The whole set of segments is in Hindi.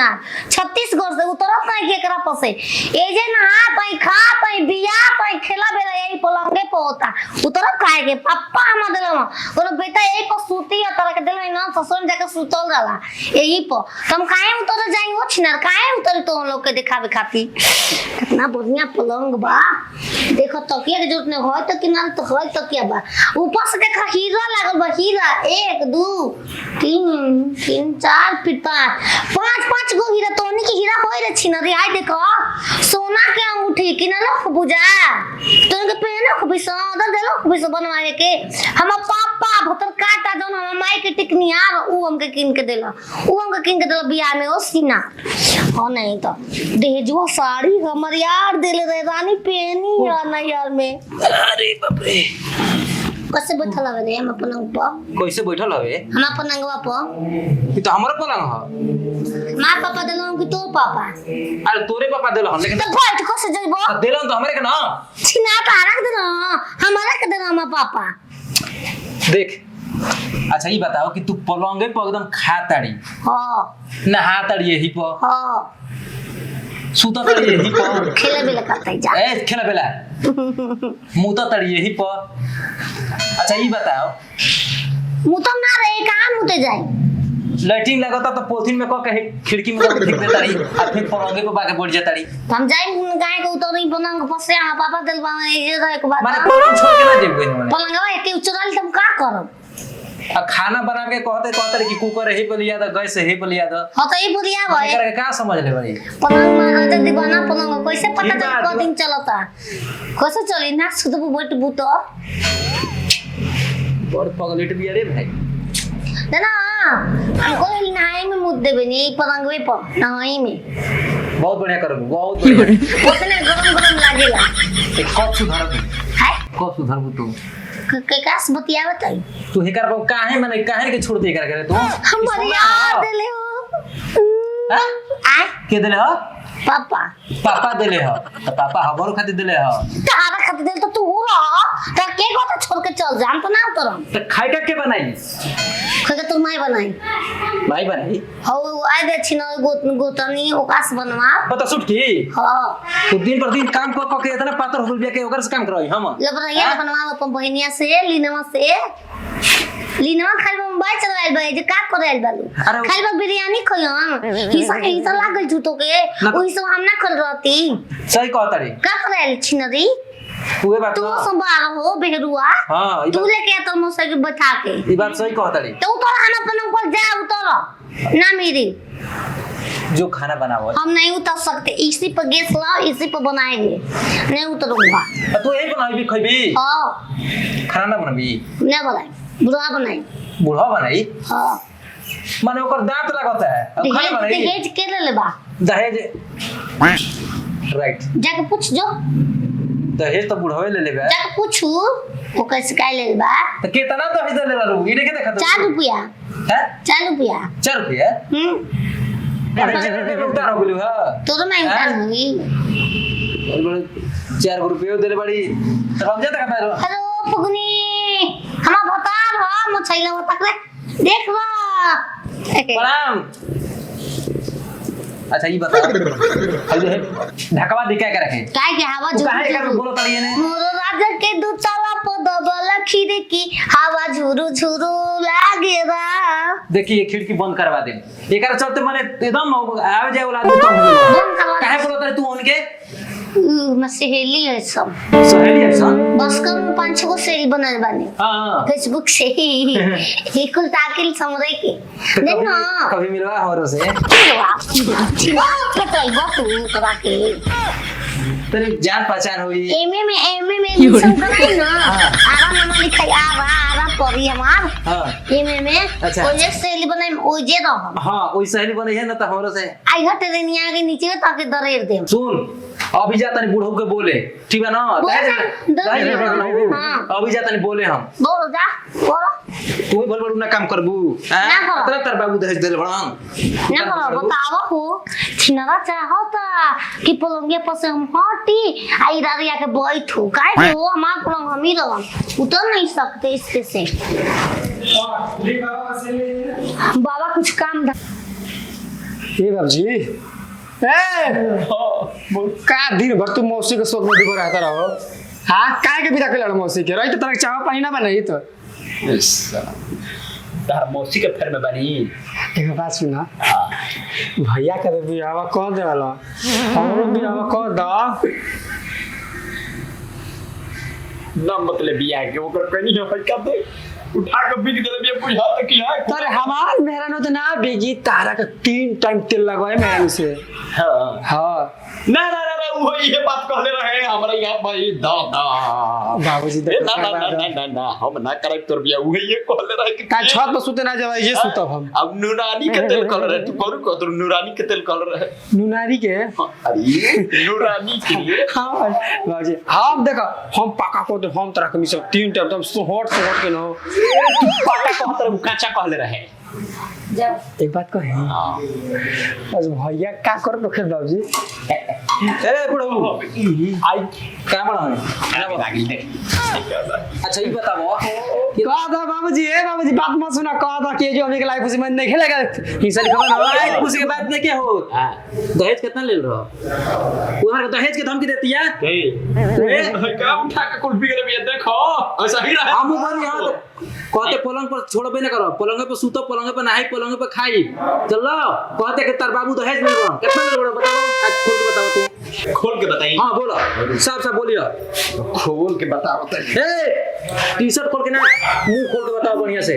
छिना 36 घर से उतरत नहीं केकरा पसे ए जे नहा पई खा पई बिया पई खेला बेला यही पलंगे पे होता उतरत काहे के पप्पा हम देलम कोनो बेटा यही पर सूती है तरह के देल ना ससुर जाके सुतल जाला यही पर हम काहे उतर जाई हो छिना काहे उतर तो लोग के दिखावे खाती कितना बढ़िया पलंग बा देखो तकिया के जरूरत नहीं होय तो किनारे तो होय तकिया बा ऊपर से देखा हीरा लागल बा हीरा 1 2 3 3 4 फिर 5 गो हीरा तोनी के हीरा होय रे छिना रे आई देखो सोना के अंगूठी किनलो बुझा तोन के पहने खूब सौदा देलो खूब से बनवाए के हम पापा भतर काटा जोन हम माई के टिकनिया ऊ हमके किन के देला ऊ हमके किन के देला बियाह में ओ सीना हो नहीं तो दहेजुआ साड़ी हमर यार देले रे रानी पहनी यार ना यार में अरे बाप रे कैसे बैठल हवे रे हम पलंग पर कैसे बैठल हवे हम पलंगवा पर ई तो हमर पलंग ह मां पापा देलो कि तो पापा अरे तोरे पापा देलो लेकिन तो बैठ कैसे जइबो देलो तो हमरे के ना छिना तारा के देलो हमारा के देलो हम पापा देख अच्छा ये बताओ कि तू पलंगे पर एकदम खाताड़ी हां नहाताड़ी यही पर हां सुता तड़ी यही पर खेले बेला करता जा ए खेला बेला मुता तड़ी यही पर अच्छा ये बताओ मुतम ना रे कहां मुते जाए लाइटिंग लगता तो पोथिन में कह के खिड़की में फेंक देता रही और फिर पलंगे पे बाके बैठ जाता रही हम जाए गाय के उतर नहीं पलंग फसे हां पापा दिलवा ये रहे के बाद माने पलंग छोड़ के ना जेब गई माने पलंगवा एके उचरल तुम का करब अब खाना बना के कहते कि कुकर हे पे लिया था गैस हे पे लिया था हां तो ई बुढ़िया भाई करके का समझ ले भाई पलंग में जल्दी बना पलंग कैसे पता चल को दिन चलता कैसे चली ना सुध बैठ बुतो बड़ पगलेट बिया रे भाई ना हमको नहाए में मुद देबे नहीं पलंगवे पर नहाई में बहुत बढ़िया करोगे बहुत बढ़िया उतने गरम लागेला एक कप सुधार है कब सुधारबू तू के कास बतियावत है तू हेकर को काहे माने काहे के छोड़ दे कर करे तू हम याद देले हो हां आ के देले हो पापा पापा देले हो तो पापा हमरो खातिर देले हो तारा खातिर देल तो तू रह त के गोता छोड़ के चल जाम तो ना उतरम तो खाई का के बनाई खगे तू माई बनाई माई बनाई हो आइ दे छिन गोतनी ओकास बनवा पता सुट की हां तू दिन पर दिन काम कर के इतना पातर हो गया के ओकर से काम करई हम लबरैया बनवा अपन बहनिया से लीनवा खाइबो मोबाइल चलाइल बा जे का करैल बालू खाइबो बिरयानी खइयन हिस्सा लागल झूठो के ओही सब हम ना कर रहती सही कहता रे का करैल छिनरी तू बात तू संभाल हो बेहरुआ हां तू लेके आता मौसा के बैठा के ई बात सही कहता रे तो उतर हम अपन ऊपर जा उतर ना मेरी जो खाना बनाओ हम नहीं उतर सकते इसी पर गैस लाओ इसी पर बनाएंगे नहीं उतरूंगा तू यही बनाई भी खइबी हां खाना ना बनबी नहीं बनाई बुढ़ा बनाई बूढ़ा बनाई हां माने ओकर दांत लगता है अब खाना बनाई दहेज के ले लेबा दहेज राइट जाके पूछ जो दहेज तो बुढ़ावे ले लेबे जाके पूछू वो कैसे का ले लेबा तो कितना दहेज ले लेला रू इने के देखा 4 रुपया हैं 4 रुपया 4 रुपया अरे 4 रुपया उतार हो गेलू हां तो मैं उतार हुई 4 रुपया देले बड़ी तो हम जाता का हेलो फुगनी हमारा भतार हो मछैला तक रे देख वा प्रणाम अच्छा ये बता अरे ढकवा दिखा के रखे काय के हवा तू काहे कर बोलो तड़िए ने मोरो राजा के दूताला पर दबला खिड़की हवा झुरु झुरु लागेरा देखिए ये खिड़की बंद करवा दे एकर चलते माने एकदम आवे जाए वाला तो काहे बोलो तड़े तू उनके सहेली है सब सहेली है सन बस कर 5-6 गो सहेली बनल बानी हां फेसबुक से ही कुल ताकिल समरे के देख ना कभी मिलवा हमरो से पतल बातू करा के तेरे जान पहचान हुई एमए में सब कर ना आराम नाम लिखा आरा परी हमार हां एमए में अच्छा। ओ जे सहेली बनाई ओ जे रह हां ओई सहेली बने है ना त हमरो से आई हट रे निया के नीचे ताके दरेर दे सुन अभी जाता नहीं बूढ़ो के बोले ठीक है ना अभी जाता नहीं बोले हम बोल जा बोल तू बोल बोल ना काम करबू हां अतरा तर बाबू दहेज देले बड़न ना बतावा हो छिनरा चाहता कि पलंगे पर से हम हटी आई रारिया के बैठू काहे कि वो हमार पलंग हम ही रह उतर नहीं सकते इसके से बाबा कुछ काम हे बाबूजी का दिन भर तू मौसी के शौक में डूबा रहता रहो। हाँ काहे के बिदा के लड़ मौसी के रही तो तरह चावा पानी ना बनाई तो तार मौसी के फेर में बनी। एक बात सुना भैया का बियाह कौन दे वाला हमरो बियाह कौन दा ना मतलब बिया के ओकर कनी है कब दे उठा के बिक दे बिया बुझा तक की है। अरे हमार मेहरा नो तो ना बेगी तारा का 3 टाइम तेल लगवाए मेहरा से। हां हां ना ना ना वो ये बात कहले रहे हमरा यहाँ भाई दादा बाबूजी ना ना ना ना ना हम ना करे तोर बिया वो ये कहले रहे कि का छत पर सुते ना जावे ये सुतब हम। अब नूरानी के तेल कलर रहे तू करू को तो नूरानी के तेल कलर रहे नुनारी के अरे नूरानी के लिए हां बाबूजी हम देखो हम पाका को तो हम तरह के मिसल 3 टाइम तुम सोहट के न पाटा को तरह काचा कहले रहे। जब एक बात कहे बस भैया का कर रखे बाबूजी ए बुढ़ऊ आई का बड़ा है ना लागी दे। अच्छा ये बताओ कहा था बाबूजी ए बाबूजी बात मत सुना कहा था कि जो हमें के लाइफ में नहीं खेलेगा हिस्सा लिखा ना भाई खुशी के बात नहीं क्या हो दहेज कितना ले रहा उधर दहेज के धमकी देती है ए का उठा के कुल्फी के लिए देखो ऐसा ही रहा हम ऊपर यहां तो कहते पलंग पर छोड़बे ना करो पलंग पे सूतो पलंग पे नहाई पलंग पे खाई चलो कहते कि तार बाबू दहेज ले रहा कितना ले रहा बताओ आज खोल के बताओ तू खोल के बताइए। हां बोलो साफ साफ बोलियो खोल के बताओ तो ए टी-शर्ट खोल के ना मुंह खोल के बताओ बढ़िया से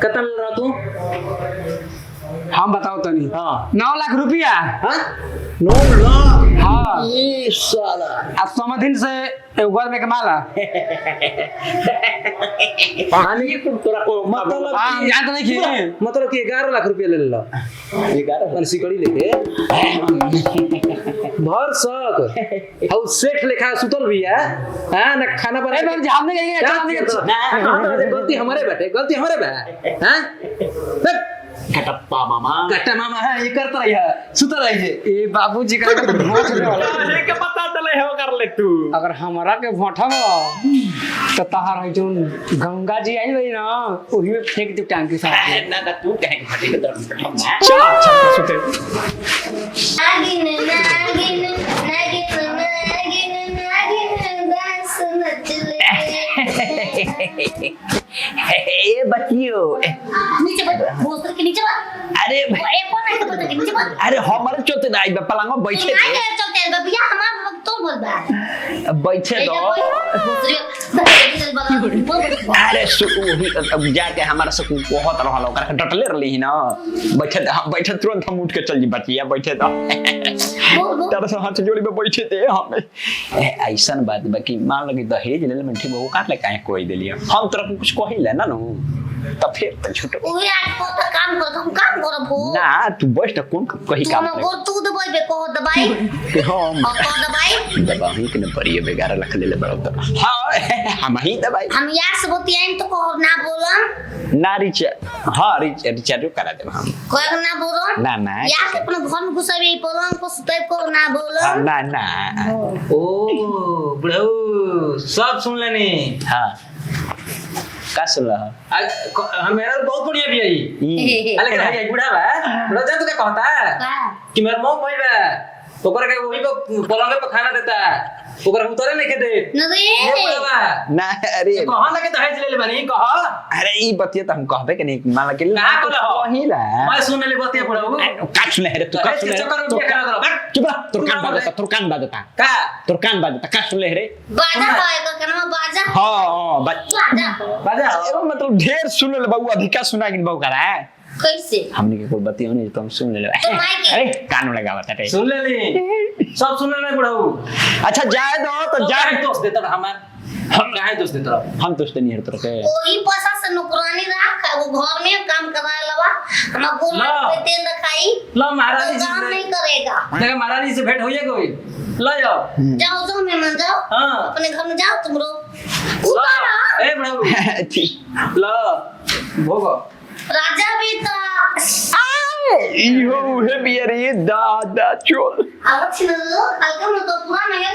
कितना ले रहा तू हम बताओ तो नहीं हां 9 लाख रुपया। हां 9 लाख हाँ ये साला अब समाधीन से घर में कमाला पानी तोरा को मतलब याद नहीं कि मतलब कि 11 लाख रुपया ले लो 11 मन सिकड़ी लेके भर सक और सेठ लेखा सुतल भी है हां ना खाना बना बाबूजी हमने कहीं गलती हमारे बेटे गलती हमारे बे हां कटप्पा मामा है ये करता रही है सुता रही है ए बाबूजी का भोट ले वाला अरे के पता चले हो कर ले तू अगर हमरा के भोठा तो तहार है जोन गंगा जी आई रही ना ओही में फेंक दे टैंकी साथ ना तू कहे फटे के तरफ चल अच्छा सुते नागिन नागिन नागिन नागिन नागिन डांस नचले ए बच्चियों नीचे बैठ बोतल के नीचे बैठ अरे ए कौन है बोतल के नीचे बैठ अरे हमारे चलते ना आई पलंग में बैठे नहीं दे है चलते हैं भैया हमारा वक्त तो बोल रहा है बैठे दो अरे सुकू जाके हमारा सुकू बहुत रहल ओकरा डटले रहली ना बैठे तुरंत हम उठ के चल जी बचिया बैठे दो तेरे से हाथ जोड़ी में बैठे थे हम ऐसन बात बाकी मान लगी दहेज ले मन ठीक वो काट ले काहे कोई देलिए हम तरफ कुछ कहिला ना नो तब फिर तो छुटो ओए आज को तो काम कर हम काम करब हो ना तू बैठ त कौन कही काम तू गोर तू दबाई बे को दबाई हम को दबाई दबाही के न परिए 11 लाख ले ले बड़ो तो हां हम ही दबाई हम यार से बतियाइन तो को ना बोलम ना रिचार्ज करा दे हम कोई ना बोलम ना यार के अपने घर में घुसाबे पलंग को सुतै को ना बोलम ना ओ बुढ़ऊ सब सुन लेनी हां का सुन रहा हम मेरा बहुत बढ़िया भी आई अरे भाई बुढ़ा बा जान तू क्या कहता है कि मेरा मौक भइल बा ओकरा के वही को पलंग पे खाना देता ओकरा उतरे नहीं के दे नहीं ना अरे कहां लगे दहेज ले ले बनी कह अरे ई बतिया त हम कहबे के नहीं मान के ना कहले हो कहिला मैं सुन ले बतिया बुढ़ऊ का सुने रे तू का सुने चुप तोर कान बाजता का तोर कान बाजता का सुन ले रे बाजा होएगा कनमा बाजा हां बाजा बाजा एरो मतलब ढेर सुन ले बाबू अधिका सुना गिन बाबू करा कैसे हमने के कोई बतियो नहीं तो हम सुन ले तो माइक अरे कान में लगावत है सुन ले ली सब सुन ले बुढ़ऊ अच्छा जाए दो तो जाए दोस्त देता हमार हम काहे दोस्त देता हम दोस्त नहीं है तरह के कोई पैसा से नौकरानी रख वो घर में काम कराए लवा हम गोल पे तेल रखाई लो महारानी जी काम नहीं करेगा देखा महारानी से भेंट होइए कोई लो जाओ जाओ मेहमान जाओ हां अपने घर में जाओ तुम लोग उतारा ए बड़ो ठीक लो भोगो राजा भी था इहो है बियरी दादा चोल अब छिलो हल्का में तो पूरा नहीं